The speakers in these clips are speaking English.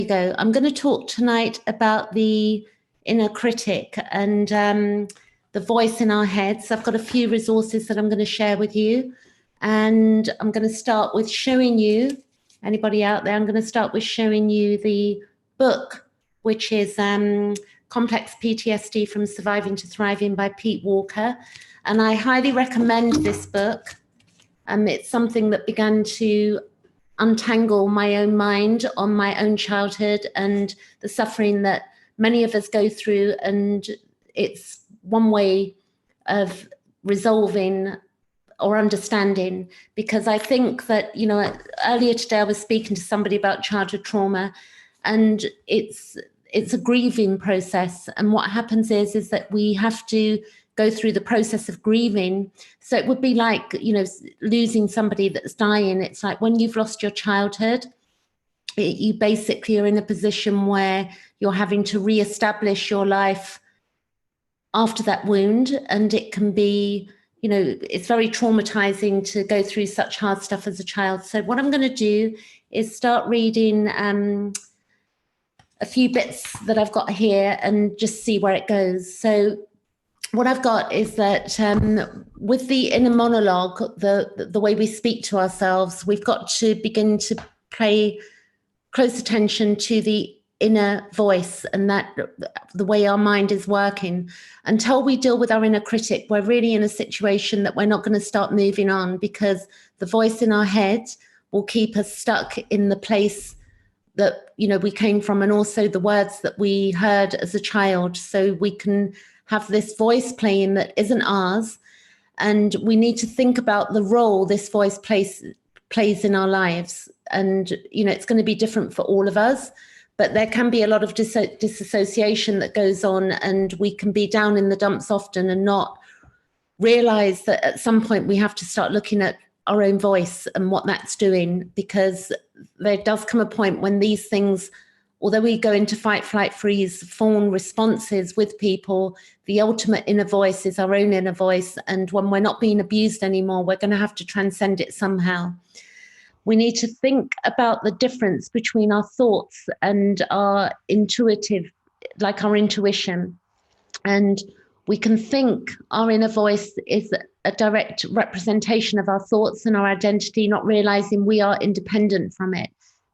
Go. I'm going to talk tonight about the inner critic and the voice in our heads. I've got a few resources that I'm going to share with you, and I'm going to start with showing you, anybody out there, I'm going to start with showing you the book, which is Complex PTSD from Surviving to Thriving by Pete Walker. And I highly recommend this book. It's something that began to untangle my own mind on my own childhood and the suffering that many of us go through. And it's one way of resolving or understanding, because I think that, you know, earlier today I was speaking to somebody about childhood trauma, and it's a grieving process. And what happens is that we have to go through the process of grieving. So it would be like, you know, losing somebody that's dying. It's like when you've lost your childhood, you basically are in a position where you're having to reestablish your life after that wound. And it can be, you know, it's very traumatizing to go through such hard stuff as a child. So what I'm going to do is start reading a few bits that I've got here and just see where it goes. So what I've got is that with the inner monologue, the way we speak to ourselves, we've got to begin to pay close attention to the inner voice and that the way our mind is working. Until we deal with our inner critic, we're really in a situation that we're not going to start moving on, because the voice in our head will keep us stuck in the place that, you know, we came from, and also the words that we heard as a child. So we can have this voice playing that isn't ours, and we need to think about the role this voice plays in our lives. And, you know, it's going to be different for all of us, but there can be a lot of disassociation that goes on, and we can be down in the dumps often and not realize that at some point we have to start looking at our own voice and what that's doing, because there does come a point when these things, although we go into fight, flight, freeze, fawn responses with people, the ultimate inner voice is our own inner voice. And when we're not being abused anymore, we're going to have to transcend it somehow. We need to think about the difference between our thoughts and our intuitive, like our intuition. And we can think our inner voice is a direct representation of our thoughts and our identity, not realizing we are independent from it.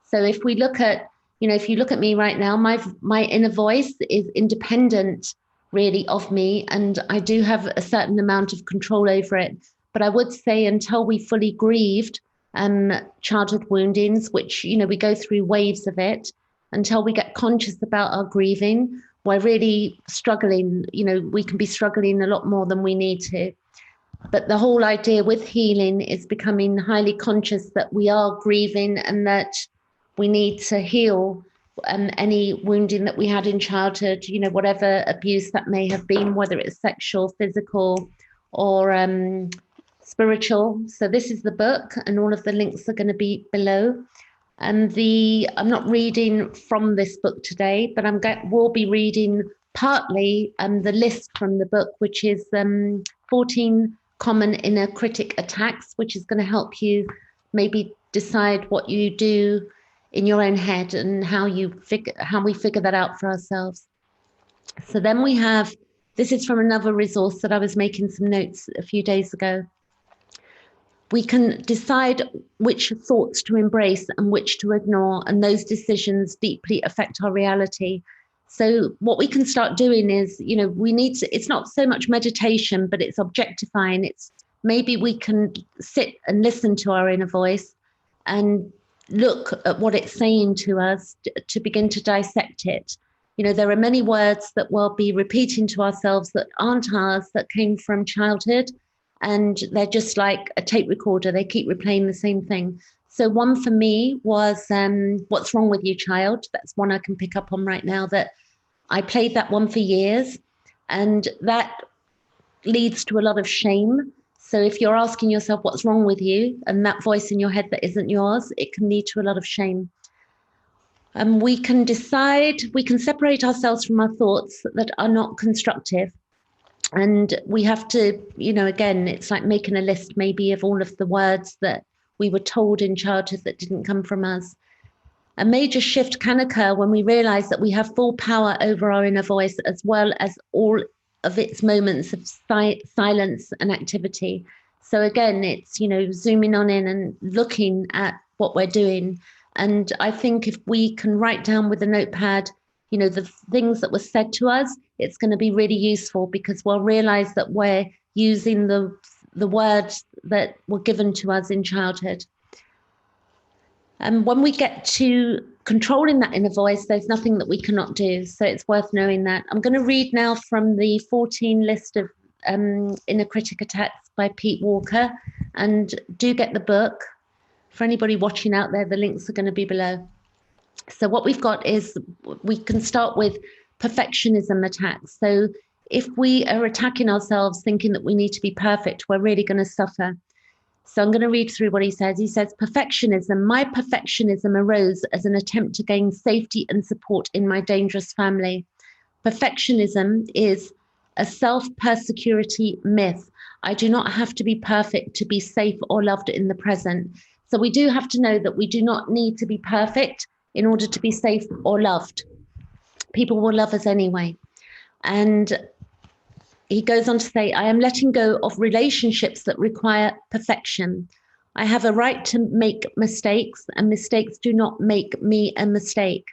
So if we look at, you know, if you look at me right now, my inner voice is independent really of me, and I do have a certain amount of control over it. But I would say until we fully grieved childhood woundings, which, you know, we go through waves of it, until we get conscious about our grieving, we're really struggling. You know, we can be struggling a lot more than we need to. But the whole idea with healing is becoming highly conscious that we are grieving and that we need to heal any wounding that we had in childhood, you know, whatever abuse that may have been, whether it's sexual, physical, or spiritual. So this is the book, and all of the links are going to be below. And I'm not reading from this book today, but we'll be reading partly the list from the book, which is 14 common inner critic attacks, which is going to help you maybe decide what you do in your own head and how we figure that out for ourselves. So then we have, this is from another resource that I was making some notes a few days ago. We can decide which thoughts to embrace and which to ignore, and those decisions deeply affect our reality. So what we can start doing is, you know, it's not so much meditation, but it's objectifying. It's maybe we can sit and listen to our inner voice and look at what it's saying to us to begin to dissect it. You know, there are many words that we'll be repeating to ourselves that aren't ours, that came from childhood, and they're just like a tape recorder. They keep replaying the same thing. So one for me was, what's wrong with you, child? That's one I can pick up on right now, that I played that one for years, and that leads to a lot of shame. So if you're asking yourself what's wrong with you, and that voice in your head that isn't yours, it can lead to a lot of shame. We can decide, we can separate ourselves from our thoughts that are not constructive. And we have to, you know, again, it's like making a list maybe of all of the words that we were told in childhood that didn't come from us. A major shift can occur when we realize that we have full power over our inner voice, as well as all of its moments of silence and activity. So again, it's, zooming on in and looking at what we're doing. And I think if we can write down with a notepad, the things that were said to us, it's going to be really useful, because we'll realize that we're using the words that were given to us in childhood. And when we get to controlling that inner voice, there's nothing that we cannot do. So it's worth knowing that. I'm going to read now from the 14 list of inner critic attacks by Pete Walker. And do get the book. For anybody watching out there, the links are going to be below. So what we've got is, we can start with perfectionism attacks. So if we are attacking ourselves thinking that we need to be perfect, we're really going to suffer. So I'm going to read through what he says. He says, perfectionism. My perfectionism arose as an attempt to gain safety and support in my dangerous family. Perfectionism is a self-persecurity myth. I do not have to be perfect to be safe or loved in the present. So we do have to know that we do not need to be perfect in order to be safe or loved. People will love us anyway. And he goes on to say, I am letting go of relationships that require perfection. I have a right to make mistakes, and mistakes do not make me a mistake.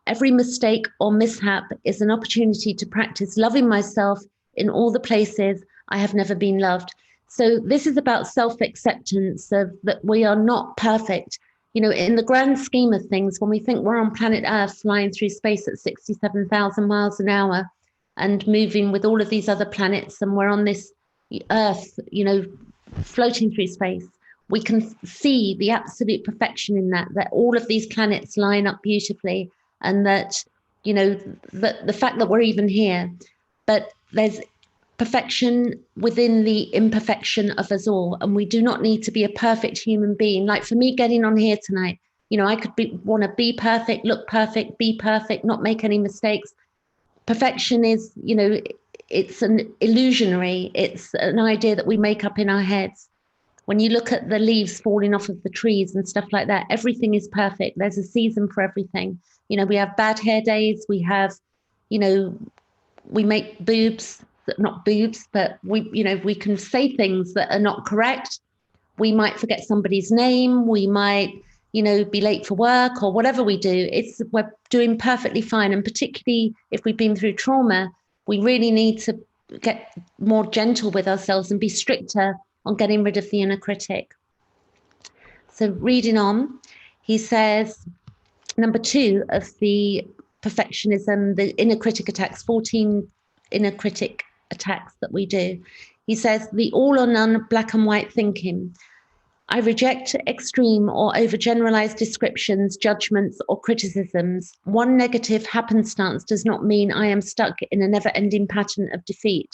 Every mistake or mishap is an opportunity to practice loving myself in all the places I have never been loved. So this is about self-acceptance of that we are not perfect. In the grand scheme of things, when we think we're on planet Earth flying through space at 67,000 miles an hour and moving with all of these other planets, and we're on this Earth, floating through space, we can see the absolute perfection in that all of these planets line up beautifully, and that, the fact that we're even here. But there's perfection within the imperfection of us all, and we do not need to be a perfect human being. Like for me, getting on here tonight, I could want to be perfect, look perfect, be perfect, not make any mistakes. Perfection is, it's an illusionary. It's an idea that we make up in our heads. When you look at the leaves falling off of the trees and stuff like that, everything is perfect. There's a season for everything. We have bad hair days. We have, we make boobs, not boobs, but we can say things that are not correct. We might forget somebody's name. We might, be late for work, or whatever we do. We're doing perfectly fine. And particularly if we've been through trauma, we really need to get more gentle with ourselves and be stricter on getting rid of the inner critic. So reading on, he says, number 2 of the perfectionism, the inner critic attacks, 14 inner critic attacks that we do. He says, the all or none black and white thinking. I reject extreme or overgeneralized descriptions, judgments, or criticisms. One negative happenstance does not mean I am stuck in a never-ending pattern of defeat.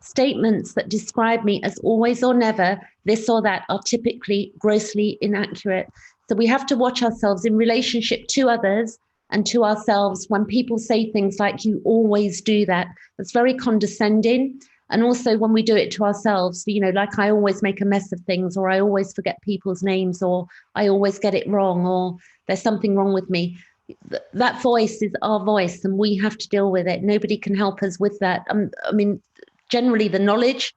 Statements that describe me as always or never, this or that, are typically grossly inaccurate. So we have to watch ourselves in relationship to others and to ourselves. When people say things like, you always do that, that's very condescending. And also when we do it to ourselves, like I always make a mess of things, or I always forget people's names, or I always get it wrong, or there's something wrong with me. That voice is our voice, and we have to deal with it. Nobody can help us with that. Generally the knowledge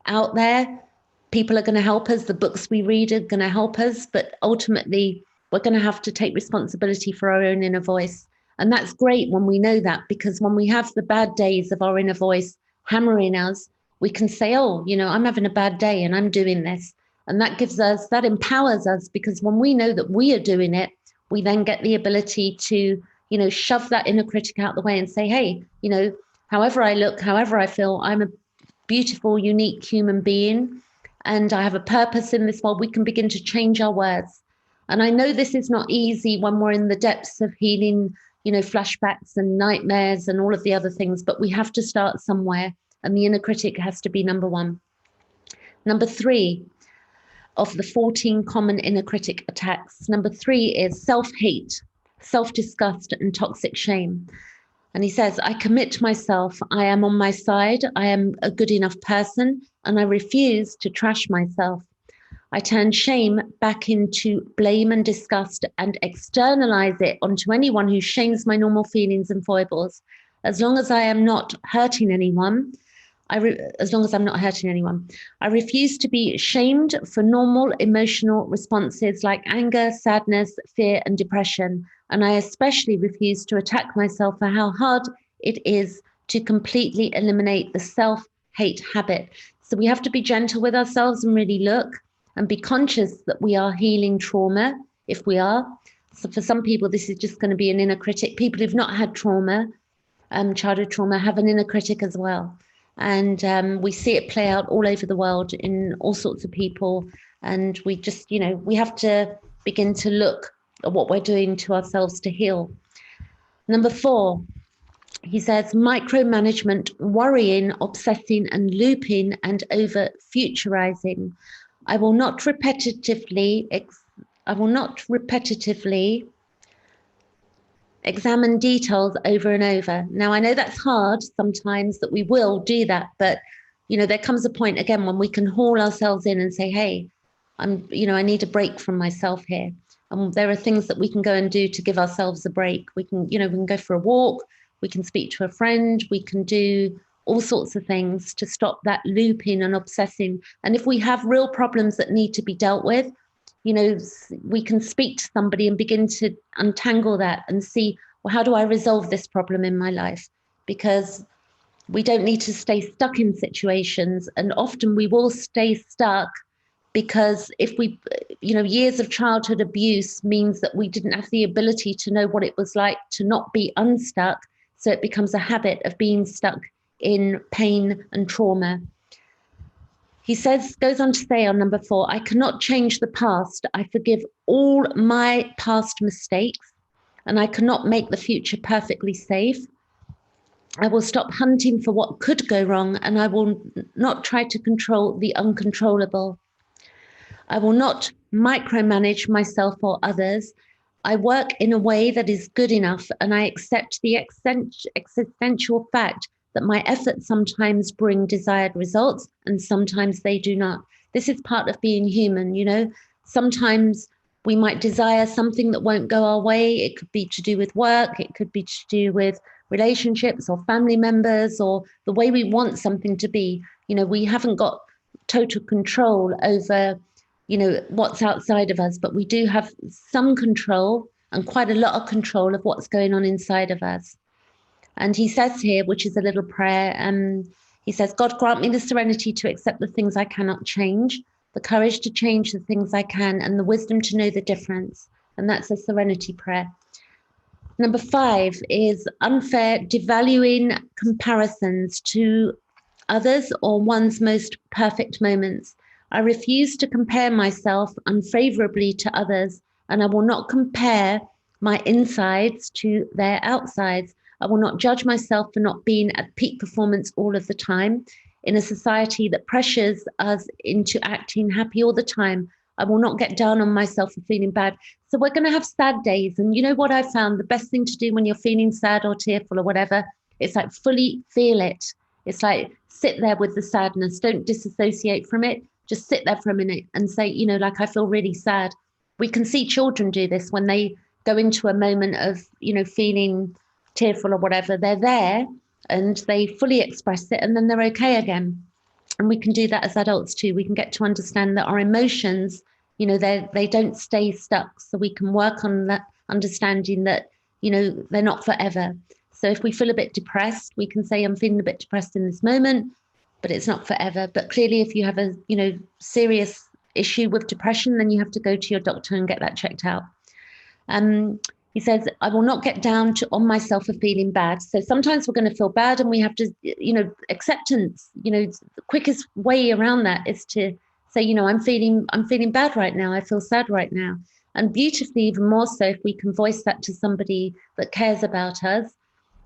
out there, people are going to help us. The books we read are going to help us, but ultimately we're going to have to take responsibility for our own inner voice. And that's great when we know that, because when we have the bad days of our inner voice hammering us, we can say, oh, I'm having a bad day and I'm doing this. And that empowers us, because when we know that we are doing it, we then get the ability to, shove that inner critic out the way and say, hey, however I look, however I feel, I'm a beautiful, unique human being, and I have a purpose in this world. We can begin to change our words. And I know this is not easy when we're in the depths of healing, flashbacks and nightmares and all of the other things, but we have to start somewhere, and the inner critic has to be number 1. Number 3 of the 14 common inner critic attacks, number 3 is self-hate, self-disgust, and toxic shame. And he says, I commit myself, I am on my side, I am a good enough person, and I refuse to trash myself. I turn shame back into blame and disgust and externalize it onto anyone who shames my normal feelings and foibles. As long as I am not hurting anyone, as long as I'm not hurting anyone, I refuse to be shamed for normal emotional responses like anger, sadness, fear, and depression. And I especially refuse to attack myself for how hard it is to completely eliminate the self-hate habit. So we have to be gentle with ourselves and really look and be conscious that we are healing trauma, if we are. So for some people, this is just going to be an inner critic. People who've not had trauma, childhood trauma, have an inner critic as well. And we see it play out all over the world in all sorts of people. And we just, we have to begin to look at what we're doing to ourselves to heal. Number 4, he says, micromanagement, worrying, obsessing, and looping, and over futurizing. I will not repetitively examine details over and over. Now, I know that's hard sometimes, that we will do that, but there comes a point again when we can haul ourselves in and say, hey, I need a break from myself here. And there are things that we can go and do to give ourselves a break. We can go for a walk, we can speak to a friend, we can do all sorts of things to stop that looping and obsessing. And if we have real problems that need to be dealt with, we can speak to somebody and begin to untangle that and see, well, how do I resolve this problem in my life? Because we don't need to stay stuck in situations. And often we will stay stuck because if we, years of childhood abuse means that we didn't have the ability to know what it was like to not be unstuck. So it becomes a habit of being stuck in pain and trauma. He goes on to say on number 4, I cannot change the past. I forgive all my past mistakes, and I cannot make the future perfectly safe. I will stop hunting for what could go wrong, and I will not try to control the uncontrollable. I will not micromanage myself or others. I work in a way that is good enough, and I accept the existential fact that my efforts sometimes bring desired results and sometimes they do not. This is part of being human, Sometimes we might desire something that won't go our way. It could be to do with work, it could be to do with relationships or family members or the way we want something to be. We haven't got total control over, what's outside of us, but we do have some control and quite a lot of control of what's going on inside of us. And he says here, which is a little prayer, he says, God, grant me the serenity to accept the things I cannot change, the courage to change the things I can, and the wisdom to know the difference. And that's a serenity prayer. Number 5 is unfair, devaluing comparisons to others or one's most perfect moments. I refuse to compare myself unfavorably to others, and I will not compare my insides to their outsides. I will not judge myself for not being at peak performance all of the time. In a society that pressures us into acting happy all the time, I will not get down on myself for feeling bad. So we're going to have sad days. And you know what I found? The best thing to do when you're feeling sad or tearful or whatever, it's like fully feel it. It's like sit there with the sadness. Don't disassociate from it. Just sit there for a minute and say, I feel really sad. We can see children do this when they go into a moment of, feeling tearful or whatever. They're there and they fully express it and then they're okay again. And we can do that as adults too. We can get to understand that our emotions, they don't stay stuck. So we can work on that understanding that, they're not forever. So if we feel a bit depressed, we can say, I'm feeling a bit depressed in this moment, but it's not forever. But clearly, if you have a, serious issue with depression, then you have to go to your doctor and get that checked out. He says, I will not get down on myself for feeling bad. So sometimes we're going to feel bad and we have to, acceptance, the quickest way around that is to say, I'm feeling bad right now. I feel sad right now. And beautifully, even more so, if we can voice that to somebody that cares about us,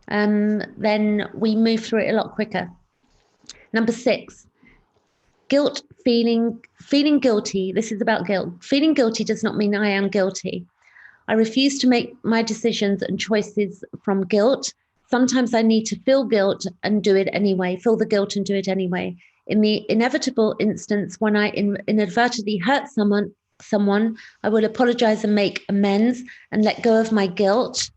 then we move through it a lot quicker. Number 6, guilt, feeling guilty. This is about guilt. Feeling guilty does not mean I am guilty. I refuse to make my decisions and choices from guilt. Sometimes I need to feel guilt and do it anyway, feel the guilt and do it anyway. In the inevitable instance when I inadvertently hurt someone, I will apologize and make amends and let go of my guilt.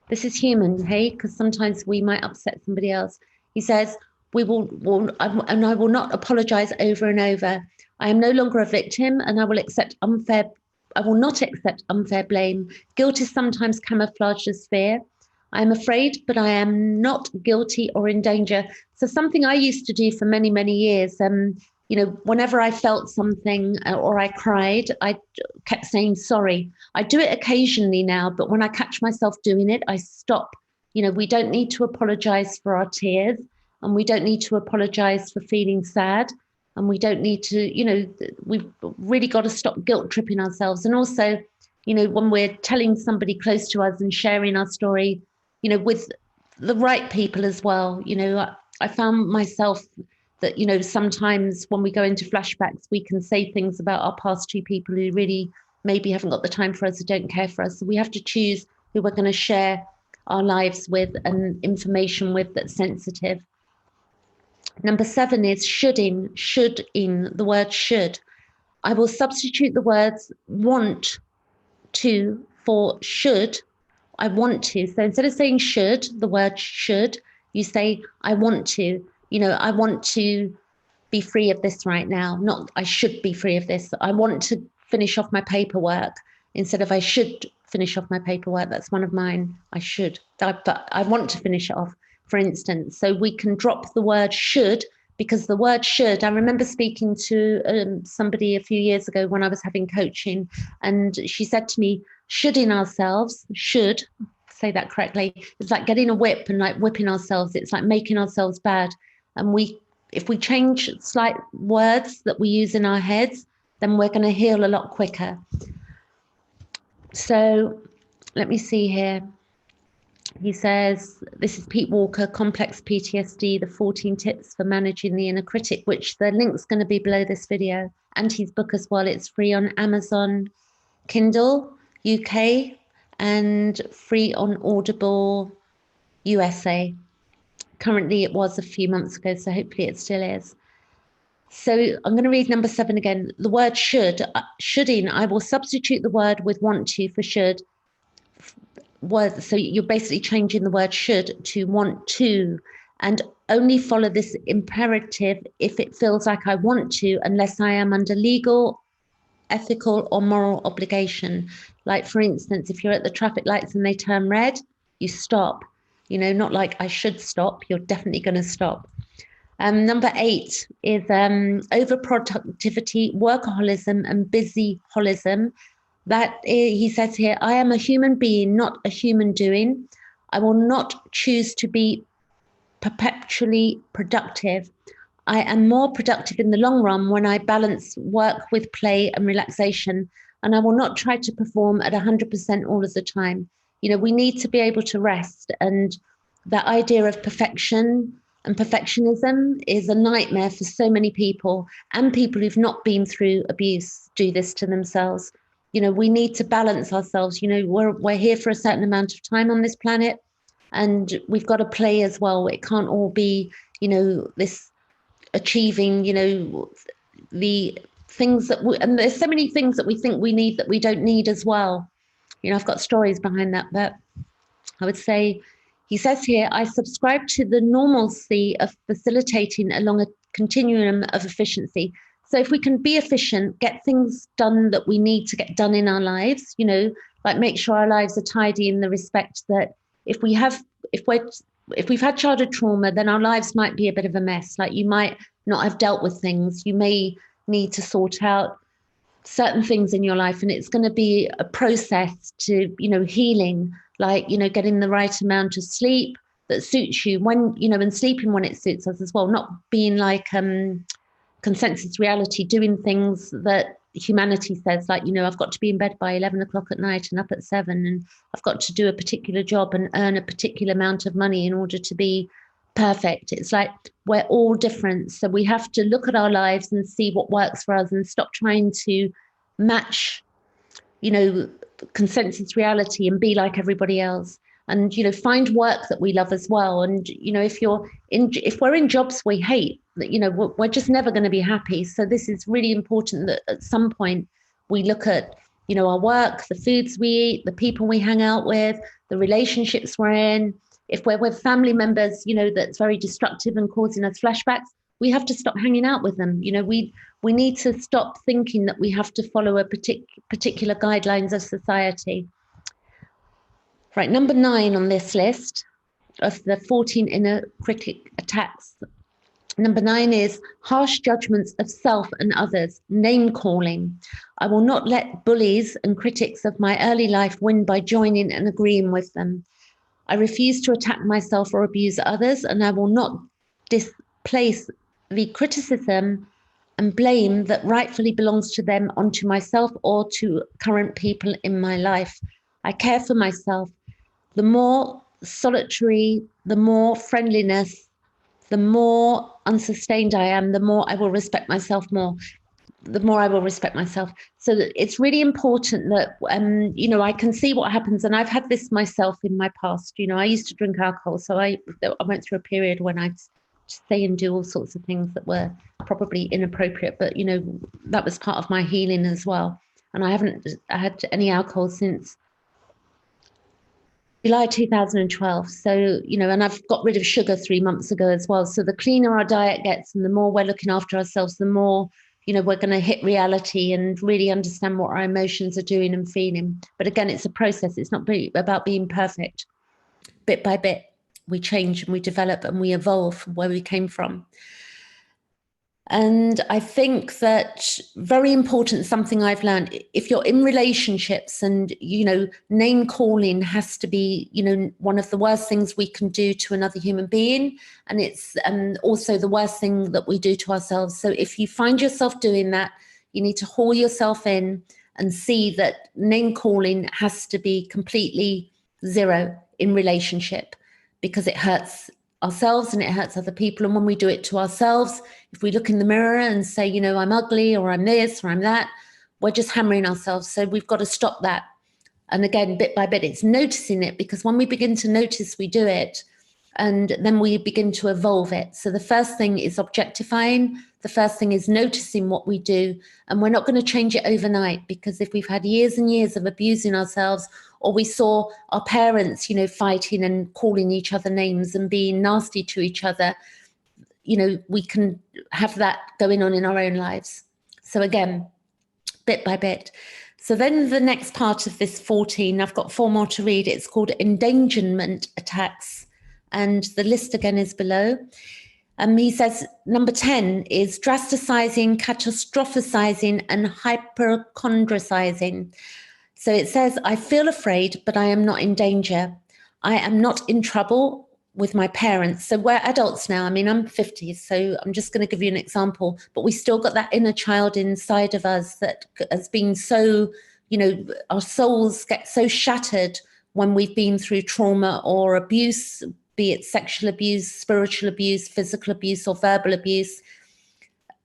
This is human, hey, because sometimes we might upset somebody else. He says, I will not apologize over and over. I am no longer a victim, and I will not accept unfair blame. Guilt is sometimes camouflaged as fear. I am afraid, but I am not guilty or in danger. So something I used to do for many, many years, whenever I felt something or I cried, I kept saying sorry. I do it occasionally now, but when I catch myself doing it, I stop. We don't need to apologize for our tears, and we don't need to apologize for feeling sad. And we don't need to, we've really got to stop guilt tripping ourselves. And also, when we're telling somebody close to us and sharing our story, with the right people as well. I found myself that, sometimes when we go into flashbacks, we can say things about our past two people who really maybe haven't got the time for us or don't care for us. So we have to choose who we're going to share our lives with and information with that's sensitive. Number 7 is should in, the word should. I will substitute the words want to for should. I want to. So instead of saying should, the word should, you say, I want to. I want to be free of this right now. Not I should be free of this. I want to finish off my paperwork instead of I should finish off my paperwork. That's one of mine. I should. But I want to finish it off, for instance. So we can drop the word should, because the word should, I remember speaking to somebody a few years ago when I was having coaching, and she said to me, shoulding ourselves, should, say that correctly, it's like getting a whip and like whipping ourselves. It's like making ourselves bad. And if we change slight words that we use in our heads, then we're going to heal a lot quicker. So let me see here. He says, this is Pete Walker, Complex PTSD, the 14 tips for managing the inner critic, which the link's going to be below this video, and his book as well. It's free on Amazon, Kindle, UK, and free on Audible, USA. Currently, it was a few months ago, so hopefully it still is. So I'm going to read number 7 again. The word should, shoulding, I will substitute the word with want to for should. So you're basically changing the word should to want to, and only follow this imperative if it feels like I want to, unless I am under legal, ethical, or moral obligation. Like, for instance, if you're at the traffic lights and they turn red, you stop. Not like I should stop, you're definitely going to stop. Number 8 is overproductivity, workaholism, and busyholism. That he says here, I am a human being, not a human doing. I will not choose to be perpetually productive. I am more productive in the long run when I balance work with play and relaxation, and I will not try to perform at 100% all of the time. We need to be able to rest, and that idea of perfection and perfectionism is a nightmare for so many people, and people who've not been through abuse do this to themselves. We need to balance ourselves. We're here for a certain amount of time on this planet, and we've got to play as well. It can't all be, this achieving, the things that and there's so many things that we think we need that we don't need as well. I've got stories behind that, but I would say, he says here, I subscribe to the normalcy of facilitating along a continuum of efficiency. So if we can be efficient, get things done that we need to get done in our lives, like make sure our lives are tidy in the respect that if we've had childhood trauma, then our lives might be a bit of a mess. Like, you might not have dealt with things. You may need to sort out certain things in your life, and it's going to be a process to, healing, like, getting the right amount of sleep that suits you when, and sleeping when it suits us as well, not being like, consensus reality, doing things that humanity says, like, I've got to be in bed by 11 o'clock at night and up at 7, and I've got to do a particular job and earn a particular amount of money in order to be perfect. It's like, we're all different. So we have to look at our lives and see what works for us and stop trying to match, consensus reality and be like everybody else. and, you know, find work that we love as well. And, you know, if we're in jobs we hate, you know, we're just never going to be happy. So this is really important that at some point we look at, you know, our work, the foods we eat, the people we hang out with, the relationships we're in. If we're with family members, you know, that's very destructive and causing us flashbacks, we have to stop hanging out with them. You know, we need to stop thinking that we have to follow a particular guidelines of society. Right, number 9 on this list of the 14 inner critic attacks. Number 9 is harsh judgments of self and others, name calling. I will not let bullies and critics of my early life win by joining and agreeing with them. I refuse to attack myself or abuse others, and I will not displace the criticism and blame that rightfully belongs to them onto myself or to current people in my life. I care for myself. The more solitary, the more friendliness, the more unsustained I am, the more I will respect myself more. The more I will respect myself. So it's really important that, you know, I can see what happens. And I've had this myself in my past. You know, I used to drink alcohol. So I went through a period when I'd say and do all sorts of things that were probably inappropriate. But, you know, that was part of my healing as well. And I haven't had any alcohol since July 2012. So, you know, and I've got rid of sugar 3 months ago as well. So the cleaner our diet gets and the more we're looking after ourselves, the more, you know, we're going to hit reality and really understand what our emotions are doing and feeling. But again, it's a process. It's not about being perfect. Bit by bit, we change and we develop and we evolve from where we came from. And I think that very important, something I've learned, if you're in relationships and, you know, name calling has to be, you know, one of the worst things we can do to another human being. And it's also the worst thing that we do to ourselves. So if you find yourself doing that, you need to haul yourself in and see that name calling has to be completely zero in relationship, because it hurts ourselves and it hurts other people. And when we do it to ourselves, if we look in the mirror and say, you know, I'm ugly or I'm this or I'm that, we're just hammering ourselves. So we've got to stop that. And again, bit by bit, it's noticing it, because when we begin to notice, we do it, and then we begin to evolve it. So the first thing is objectifying. The first thing is noticing what we do. And we're not going to change it overnight, because if we've had years and years of abusing ourselves, or we saw our parents, you know, fighting and calling each other names and being nasty to each other, you know, we can have that going on in our own lives. So again, bit by bit. So then the next part of this 14, I've got 4 more to read. It's called endangerment attacks. And the list again is below. He says number 10 is drasticizing, catastrophizing, and hypochondricizing. So it says, I feel afraid, but I am not in danger. I am not in trouble with my parents. So we're adults now. I mean, I'm 50, so I'm just going to give you an example. But we still got that inner child inside of us that has been so, you know, our souls get so shattered when we've been through trauma or abuse, be it sexual abuse, spiritual abuse, physical abuse, or verbal abuse.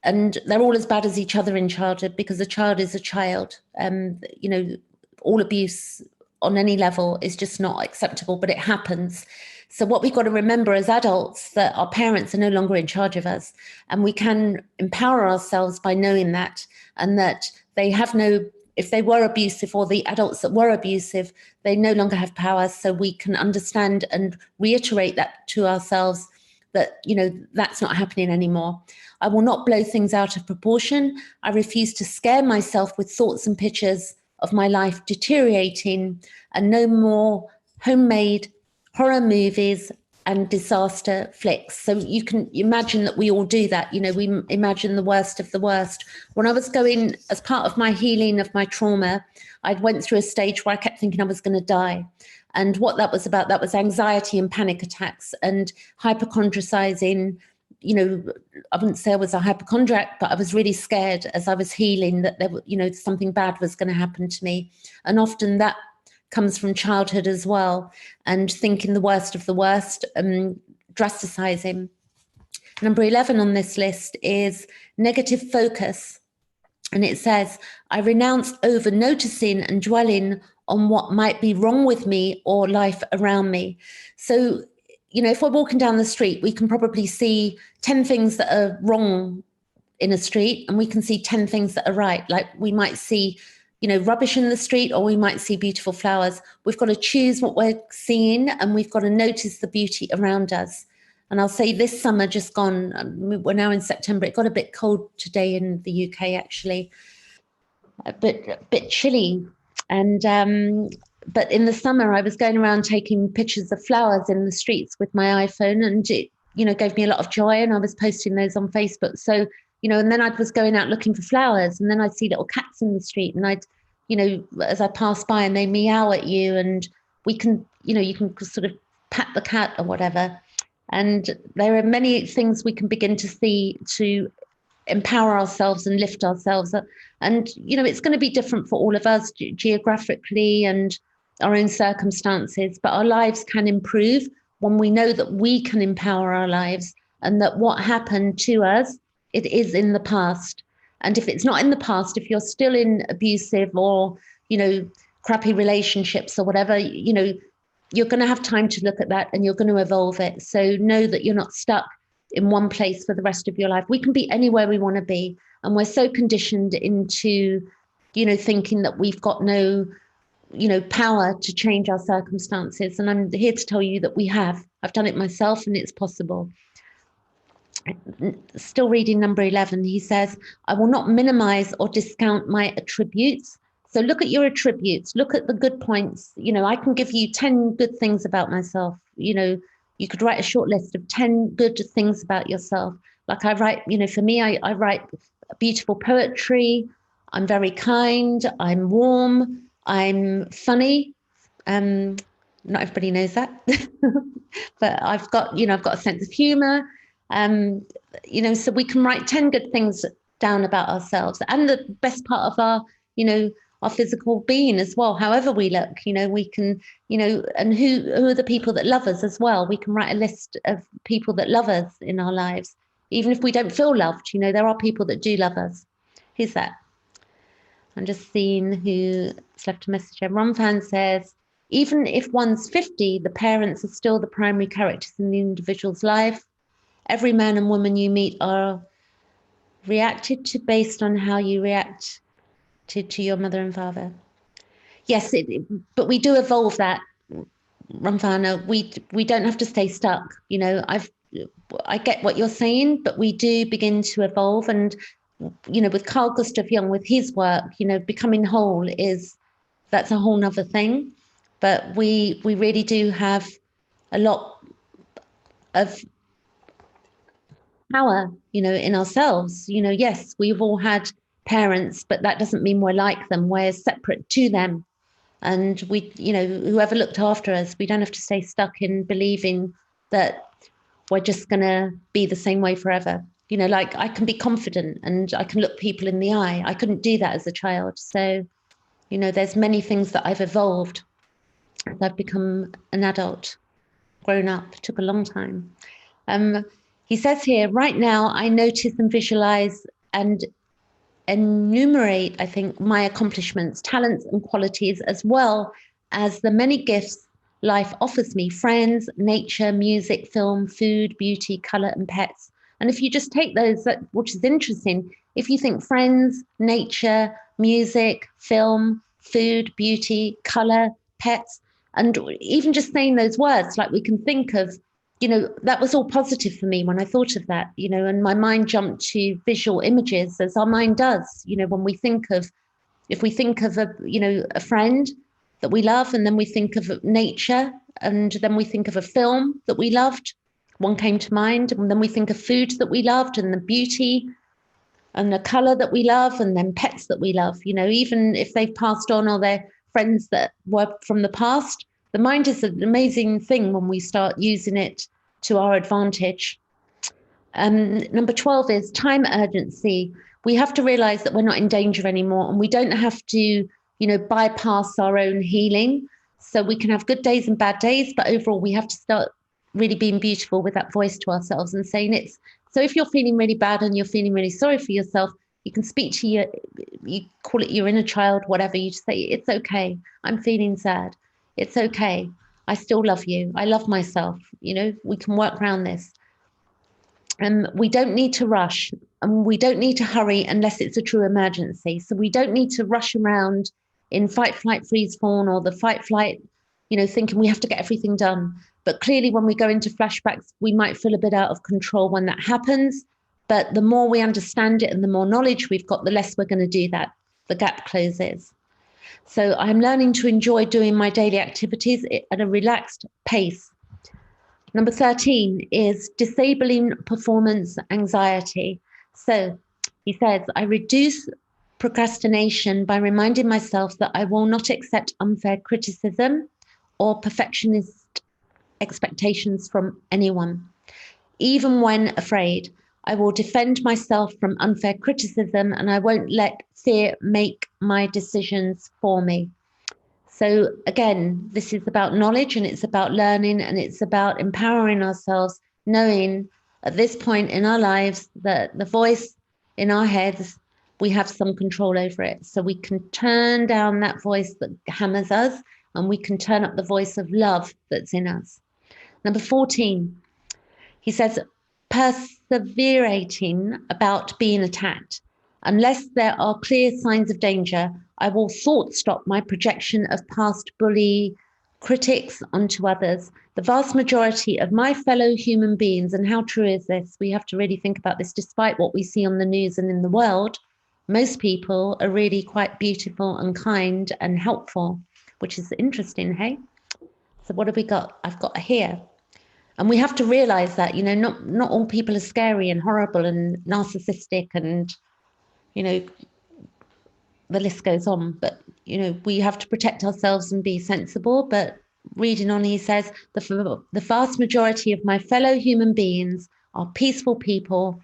And they're all as bad as each other in childhood, because a child is a child. You know, all abuse on any level is just not acceptable, but it happens. So what we've got to remember as adults, that our parents are no longer in charge of us, and we can empower ourselves by knowing that, and that they have no, if they were abusive, or the adults that were abusive, they no longer have power. So we can understand and reiterate that to ourselves, that, you know, that's not happening anymore. I will not blow things out of proportion. I refuse to scare myself with thoughts and pictures of my life deteriorating, and no more homemade horror movies and disaster flicks. So you can imagine that we all do that. You know, we imagine the worst of the worst. When I was going, as part of my healing of my trauma, I went through a stage where I kept thinking I was going to die. And what that was about, that was anxiety and panic attacks and hypochondricizing. You know, I wouldn't say I was a hypochondriac, but I was really scared as I was healing that there, you know, something bad was going to happen to me. And often that comes from childhood as well, and thinking the worst of the worst, drasticizing. Number 11 on this list is negative focus. And it says, I renounce over noticing and dwelling on what might be wrong with me or life around me. So, if we're walking down the street, we can probably see 10 things that are wrong in a street, and we can see 10 things that are right. Like we might see, rubbish in the street, or we might see beautiful flowers. We've got to choose what we're seeing, and we've got to notice the beauty around us. And I'll say this summer just gone, we're now in September, it got a bit cold today in the UK, actually, a bit chilly. And but in the summer, I was going around taking pictures of flowers in the streets with my iPhone, and it, gave me a lot of joy, and I was posting those on Facebook. So, and then I was going out looking for flowers, and then I'd see little cats in the street, and I'd, as I passed by, and they meow at you, and we can, you can sort of pat the cat or whatever. And there are many things we can begin to see to empower ourselves and lift ourselves up. And, it's going to be different for all of us geographically and our own circumstances, but our lives can improve when we know that we can empower our lives, and that what happened to us, it is in the past. And if it's not in the past, if you're still in abusive or, crappy relationships or whatever, you're going to have time to look at that, and you're going to evolve it. So know that you're not stuck in one place for the rest of your life. We can be anywhere we want to be. And we're so conditioned into, thinking that we've got no, power to change our circumstances. And I'm here to tell you that we have. I've done it myself, and it's possible. Still reading number 11, he says, I will not minimize or discount my attributes. So look at your attributes, look at the good points. I can give you 10 good things about myself. You could write a short list of 10 good things about yourself. Like I write, for me, I write beautiful poetry. I'm very kind. I'm warm. I'm funny. Not everybody knows that, but I've got a sense of humor. So we can write 10 good things down about ourselves, and the best part of our physical being as well. However we look, we can, and who are the people that love us as well. We can write a list of people that love us in our lives, even if we don't feel loved. There are people that do love us. Who's that? I'm just seeing who's left a message here. Ron Fan says, even if one's 50, the parents are still the primary characters in the individual's life. Every man and woman you meet are reacted to based on how you react to your mother and father. Yes, but we do evolve that, Ramfana. We don't have to stay stuck. I get what you're saying, but we do begin to evolve. And with Carl Gustav Jung, with his work, becoming whole that's a whole nother thing. But we really do have a lot of power, in ourselves. Yes, we've all had parents, but that doesn't mean we're like them. We're separate to them. And we, whoever looked after us, we don't have to stay stuck in believing that we're just going to be the same way forever. Like I can be confident and I can look people in the eye. I couldn't do that as a child. So, there's many things that I've evolved as I've become an adult, grown up. It took a long time. He says here, right now, I notice and visualize and enumerate, I think, my accomplishments, talents and qualities, as well as the many gifts life offers me: friends, nature, music, film, food, beauty, color, and pets. And if you just take those, which is interesting, if you think friends, nature, music, film, food, beauty, color, pets, and even just saying those words, like we can think of, that was all positive for me when I thought of that, and my mind jumped to visual images, as our mind does, when we think of, if we think of a friend that we love, and then we think of nature, and then we think of a film that we loved, one came to mind, and then we think of food that we loved, and the beauty and the color that we love, and then pets that we love, even if they've passed on or they're friends that were from the past. The mind is an amazing thing when we start using it to our advantage. Number 12 is time urgency. We have to realize that we're not in danger anymore, and we don't have to, bypass our own healing. So we can have good days and bad days, but overall we have to start really being beautiful with that voice to ourselves and saying it's, so if you're feeling really bad and you're feeling really sorry for yourself, You can speak to you call it your inner child, whatever. You just say, it's okay. I'm feeling sad. It's okay. I still love you. I love myself. You know, we can work around this. And we don't need to rush, and we don't need to hurry unless it's a true emergency. So we don't need to rush around in fight, flight, freeze, fawn, or the fight, flight, you know, thinking we have to get everything done. But clearly, when we go into flashbacks, we might feel a bit out of control when that happens. But the more we understand it and the more knowledge we've got, the less we're going to do that. The gap closes. So I'm learning to enjoy doing my daily activities at a relaxed pace. Number 13 is disabling performance anxiety. So he says, I reduce procrastination by reminding myself that I will not accept unfair criticism or perfectionist expectations from anyone. Even when afraid, I will defend myself from unfair criticism, and I won't let fear make my decisions for me. So again, this is about knowledge, and it's about learning, and it's about empowering ourselves, knowing at this point in our lives that the voice in our heads, we have some control over it. So we can turn down that voice that hammers us, and we can turn up the voice of love that's in us. Number 14, he says, perseverating about being attacked. Unless there are clear signs of danger, I will thought stop my projection of past bully critics onto others. The vast majority of my fellow human beings, and how true is this? We have to really think about this. Despite what we see on the news and in the world, most people are really quite beautiful and kind and helpful, which is interesting, hey? So what have we got? I've got here. And we have to realize that, you know, not all people are scary and horrible and narcissistic and, you know, the list goes on. But, you know, we have to protect ourselves and be sensible. But reading on, he says, the vast majority of my fellow human beings are peaceful people.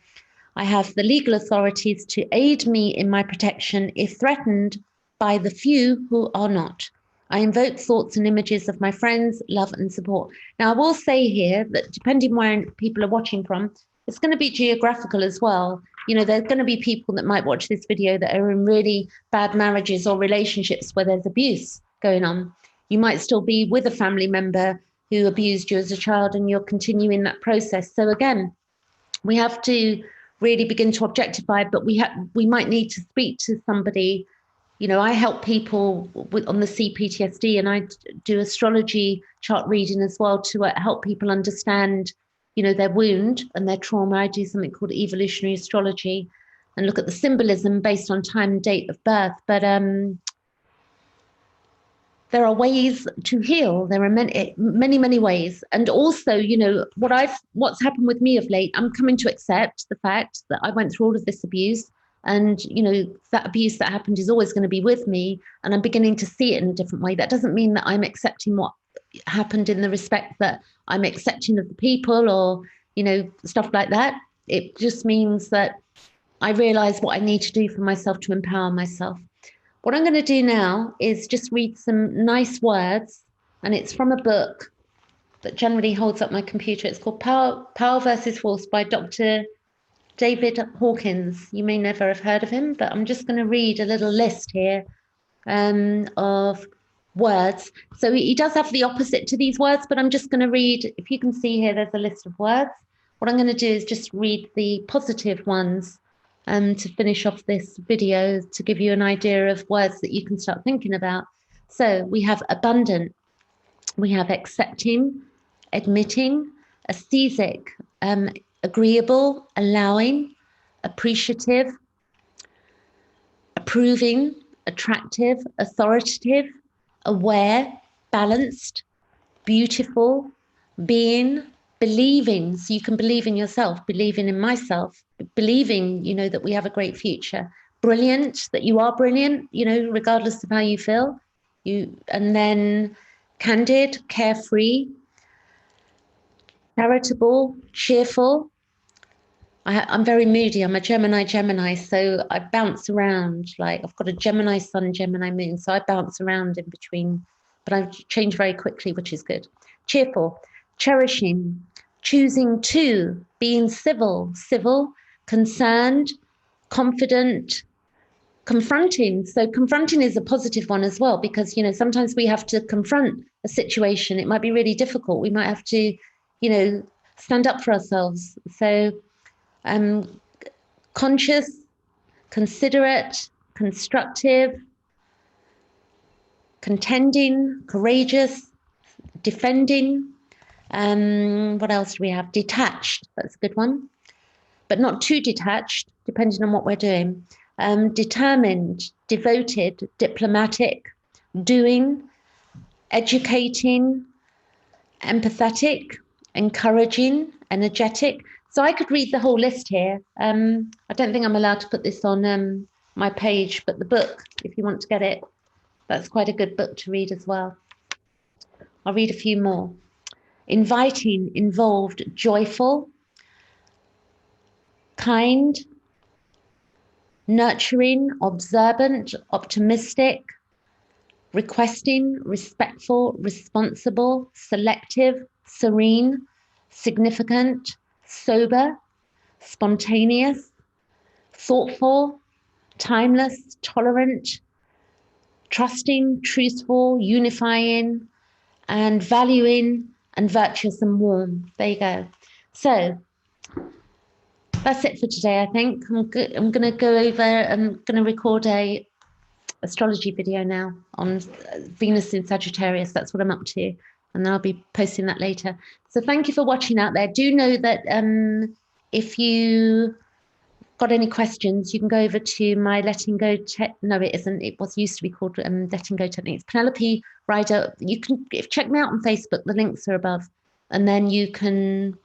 I have the legal authorities to aid me in my protection if threatened by the few who are not. I invoke thoughts and images of my friends, love and support. Now, I will say here that depending where people are watching from, it's going to be geographical as well. You know, there's going to be people that might watch this video that are in really bad marriages or relationships where there's abuse going on. You might still be with a family member who abused you as a child and you're continuing that process. So again, we have to really begin to objectify, but we might need to speak to somebody. You know, I help people on the Ptsd, and I do astrology chart reading as well to help people understand, you know, their wound and their trauma. I do something called evolutionary astrology and look at the symbolism based on time and date of birth. But there are ways to heal. There are many ways. And also, you know, what's happened with me of late, I'm coming to accept the fact that I went through all of this abuse. And, you know, that abuse that happened is always going to be with me. And I'm beginning to see it in a different way. That doesn't mean that I'm accepting what happened in the respect that I'm accepting of the people or, you know, stuff like that. It just means that I realize what I need to do for myself to empower myself. What I'm going to do now is just read some nice words. And it's from a book that generally holds up my computer. It's called Power versus Force by Dr. David Hawkins. You may never have heard of him, but I'm just going to read a little list here of words. So he does have the opposite to these words, but I'm just going to read, if you can see here, there's a list of words. What I'm going to do is just read the positive ones to finish off this video to give you an idea of words that you can start thinking about. So we have abundant, we have accepting, admitting, aesthetic, agreeable, allowing, appreciative, approving, attractive, authoritative, aware, balanced, beautiful, being, believing. So you can believe in yourself, believing in myself, believing, you know, that we have a great future, brilliant, that you are brilliant, you know, regardless of how you feel. And then candid, carefree, charitable, cheerful. I'm very moody. I'm a Gemini, so I bounce around. Like I've got a Gemini sun, Gemini moon, so I bounce around in between, but I change very quickly, which is good. Cheerful, cherishing, choosing to, being civil, concerned, confident, confronting. So confronting is a positive one as well, because, you know, sometimes we have to confront a situation. It might be really difficult. We might have to, you know, stand up for ourselves. So conscious, considerate, constructive, contending, courageous, defending. What else do we have? Detached. That's a good one, but not too detached, depending on what we're doing. Determined, devoted, diplomatic, doing, educating, empathetic, encouraging, energetic. So I could read the whole list here. I don't think I'm allowed to put this on my page, but the book, if you want to get it, that's quite a good book to read as well. I'll read a few more. Inviting, involved, joyful, kind, nurturing, observant, optimistic, requesting, respectful, responsible, selective, serene, significant, sober, spontaneous, thoughtful, timeless, tolerant, trusting, truthful, unifying, and valuing, and virtuous and warm. There you go. So that's it for today, I think. I'm going to go over, I'm going to record a astrology video now on Venus in Sagittarius. That's what I'm up to. And I'll be posting that later. So thank you for watching out there. Do know that if you got any questions, you can go over to my letting go no, it isn't. It was used to be called letting go techniques. Penelope Ryder. You can check me out on Facebook. The links are above, and then you can,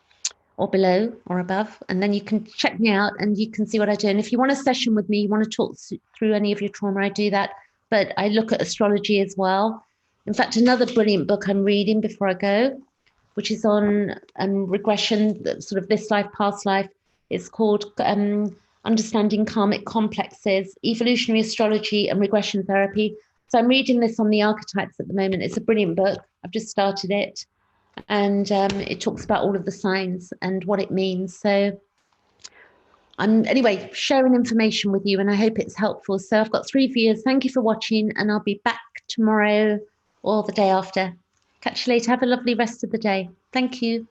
or below or above, and then you can check me out and you can see what I do. And if you want a session with me, you want to talk through any of your trauma, I do that. But I look at astrology as well. In fact, another brilliant book I'm reading before I go, which is on regression, sort of this life, past life. It's called Understanding Karmic Complexes, Evolutionary Astrology and Regression Therapy. So I'm reading this on the archetypes at the moment. It's a brilliant book. I've just started it. And it talks about all of the signs and what it means. So I'm, anyway, sharing information with you, and I hope it's helpful. So I've got 3 viewers. Thank you for watching, and I'll be back tomorrow or the day after. Catch you later. Have a lovely rest of the day. Thank you.